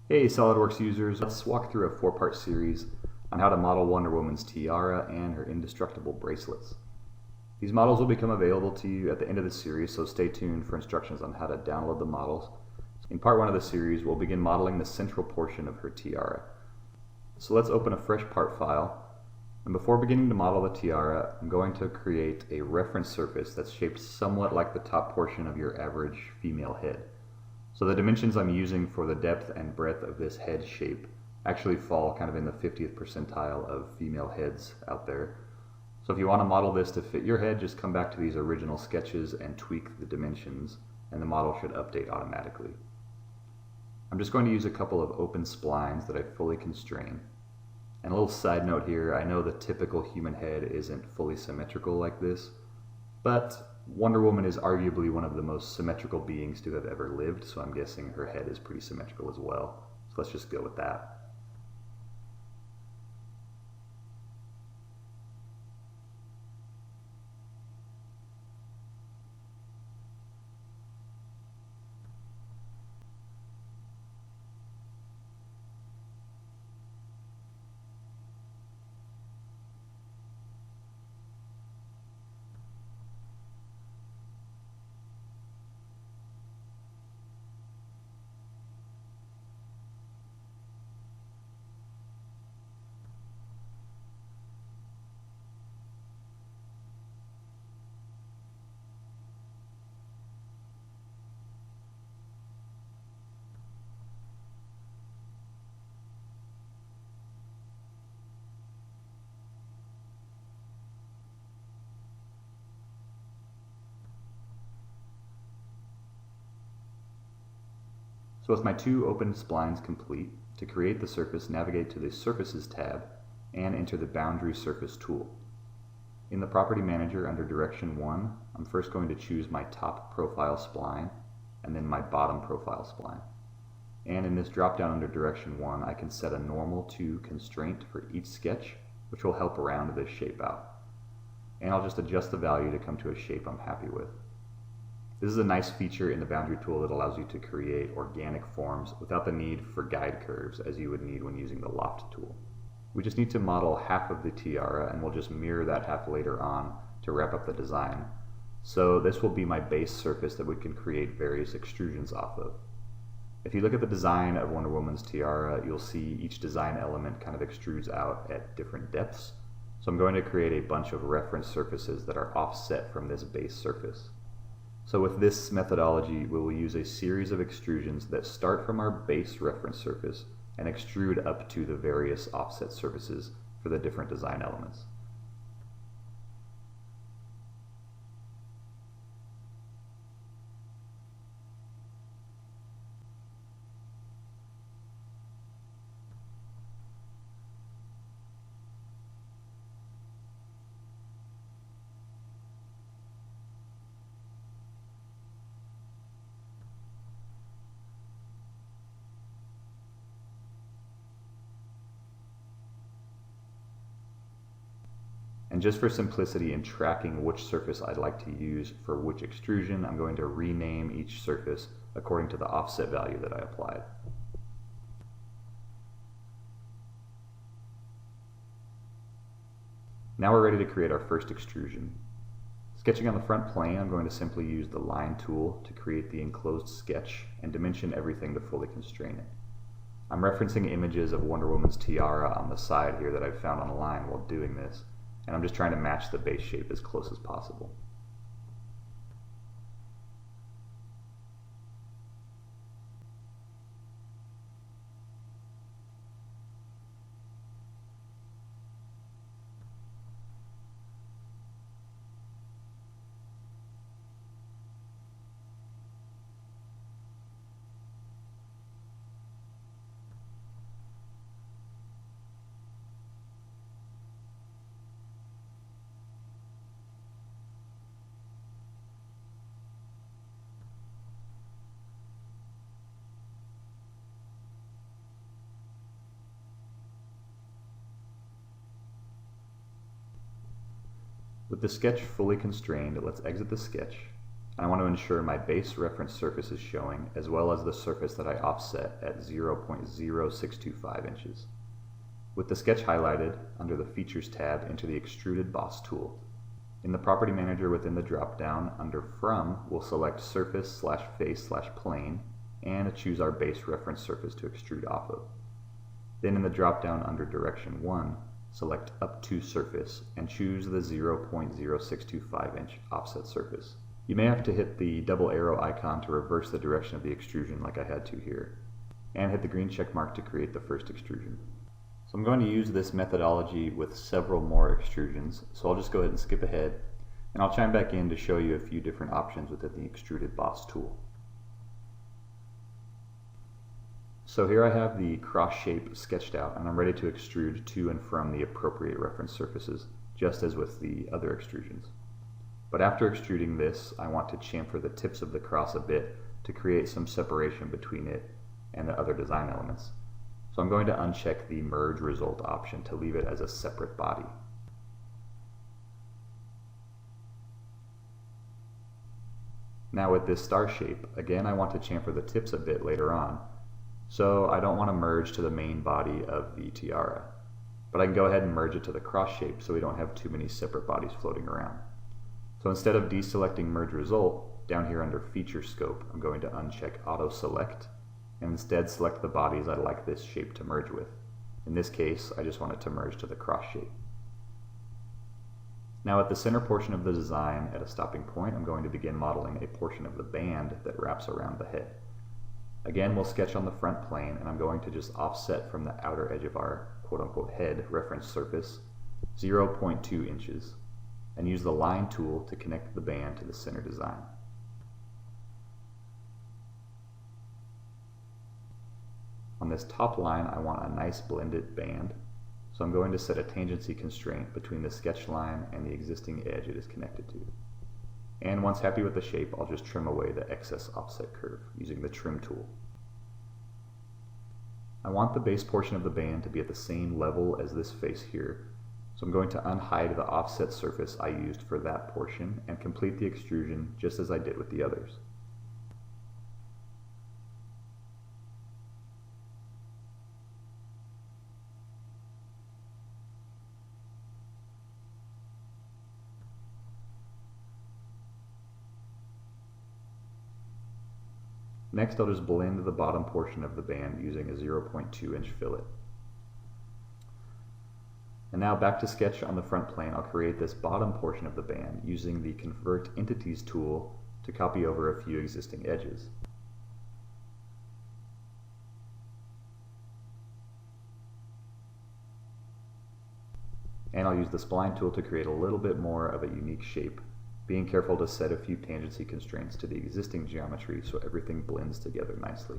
Hey SolidWorks users, let's walk through a 4-part series on how to model Wonder Woman's tiara and her indestructible bracelets. These models will become available to you at the end of the series, so stay tuned for instructions on how to download the models. In part 1 of the series, we'll begin modeling the central portion of her tiara. So let's open a fresh part file, and before beginning to model the tiara, I'm going to create a reference surface that's shaped somewhat like the top portion of your average female head. So the dimensions I'm using for the depth and breadth of this head shape actually fall kind of in the 50th percentile of female heads out there. So if you want to model this to fit your head, just come back to these original sketches and tweak the dimensions, and the model should update automatically. I'm just going to use a couple of open splines that I fully constrain. And a little side note here, I know the typical human head isn't fully symmetrical like this, but Wonder Woman is arguably one of the most symmetrical beings to have ever lived, so I'm guessing her head is pretty symmetrical as well. So let's just go with that. So with my 2 open splines complete, to create the surface, navigate to the Surfaces tab and enter the Boundary Surface tool. In the Property Manager under Direction 1, I'm first going to choose my top profile spline and then my bottom profile spline. And in this drop down under Direction 1, I can set a normal to constraint for each sketch, which will help round this shape out. And I'll just adjust the value to come to a shape I'm happy with. This is a nice feature in the boundary tool that allows you to create organic forms without the need for guide curves as you would need when using the loft tool. We just need to model half of the tiara, and we'll just mirror that half later on to wrap up the design. So this will be my base surface that we can create various extrusions off of. If you look at the design of Wonder Woman's tiara, you'll see each design element kind of extrudes out at different depths. So I'm going to create a bunch of reference surfaces that are offset from this base surface. So with this methodology, we will use a series of extrusions that start from our base reference surface and extrude up to the various offset surfaces for the different design elements. And just for simplicity in tracking which surface I'd like to use for which extrusion, I'm going to rename each surface according to the offset value that I applied. Now we're ready to create our first extrusion. Sketching on the front plane, I'm going to simply use the line tool to create the enclosed sketch and dimension everything to fully constrain it. I'm referencing images of Wonder Woman's tiara on the side here that I found online while doing this, and I'm just trying to match the base shape as close as possible. With the sketch fully constrained, let's exit the sketch and I want to ensure my base reference surface is showing, as well as the surface that I offset at 0.0625 inches. With the sketch highlighted, under the Features tab, enter the Extruded Box tool. In the Property Manager within the drop-down, under From, we'll select Surface/Face/Plane, and choose our base reference surface to extrude off of. Then in the drop-down under Direction 1, select Up to Surface, and choose the 0.0625 inch offset surface. You may have to hit the double arrow icon to reverse the direction of the extrusion like I had to here, and hit the green check mark to create the first extrusion. So I'm going to use this methodology with several more extrusions, so I'll just go ahead and skip ahead, and I'll chime back in to show you a few different options within the Extruded Box tool. So here I have the cross shape sketched out, and I'm ready to extrude to and from the appropriate reference surfaces, just as with the other extrusions. But after extruding this, I want to chamfer the tips of the cross a bit to create some separation between it and the other design elements. So I'm going to uncheck the Merge Result option to leave it as a separate body. Now with this star shape, again I want to chamfer the tips a bit later on, so I don't want to merge to the main body of the Tiara. But I can go ahead and merge it to the cross shape so we don't have too many separate bodies floating around. So instead of deselecting Merge Result, down here under Feature Scope, I'm going to uncheck Auto Select, and instead select the bodies I'd like this shape to merge with. In this case, I just want it to merge to the cross shape. Now at the center portion of the design, at a stopping point, I'm going to begin modeling a portion of the band that wraps around the head. Again, we'll sketch on the front plane, and I'm going to just offset from the outer edge of our quote-unquote head reference surface 0.2 inches, and use the Line tool to connect the band to the center design. On this top line, I want a nice blended band, so I'm going to set a tangency constraint between the sketch line and the existing edge it is connected to. And once happy with the shape, I'll just trim away the excess offset curve using the Trim tool. I want the base portion of the band to be at the same level as this face here, so I'm going to unhide the offset surface I used for that portion and complete the extrusion just as I did with the others. Next, I'll just blend the bottom portion of the band using a 0.2 inch fillet. And now back to sketch on the front plane, I'll create this bottom portion of the band using the Convert Entities tool to copy over a few existing edges. And I'll use the Spline tool to create a little bit more of a unique shape, being careful to set a few tangency constraints to the existing geometry so everything blends together nicely.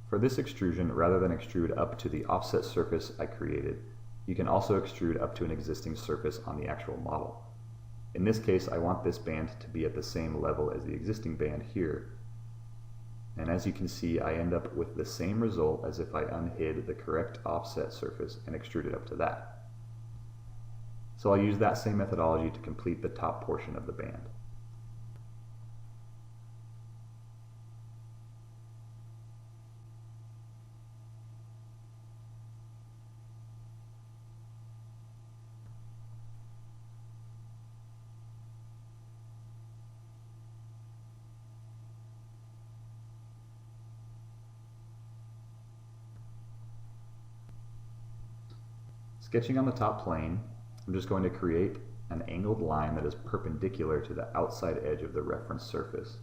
For this extrusion, rather than extrude up to the offset surface I created, you can also extrude up to an existing surface on the actual model. In this case, I want this band to be at the same level as the existing band here. And as you can see, I end up with the same result as if I unhid the correct offset surface and extruded up to that. So I'll use that same methodology to complete the top portion of the band. Sketching on the top plane, I'm just going to create an angled line that is perpendicular to the outside edge of the reference surface.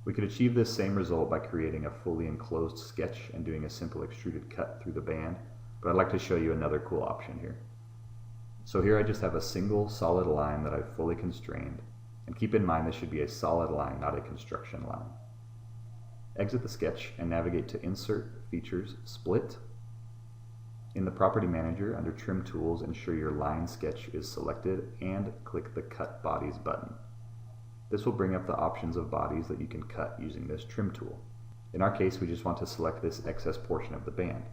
We could achieve this same result by creating a fully enclosed sketch and doing a simple extruded cut through the band, but I'd like to show you another cool option here. So here I just have a single solid line that I've fully constrained, And keep in mind this should be a solid line, not a construction line. Exit the sketch and navigate to Insert, Features, Split. In the Property Manager, under Trim Tools, ensure your line sketch is selected and click the Cut Bodies button. This will bring up the options of bodies that you can cut using this trim tool. In our case, we just want to select this excess portion of the band.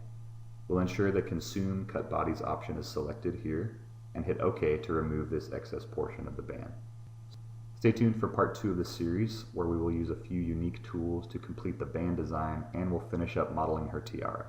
We'll ensure the Consume Cut Bodies option is selected here and hit OK to remove this excess portion of the band. Stay tuned for part 2 of this series, where we will use a few unique tools to complete the band design and we'll finish up modeling her tiara.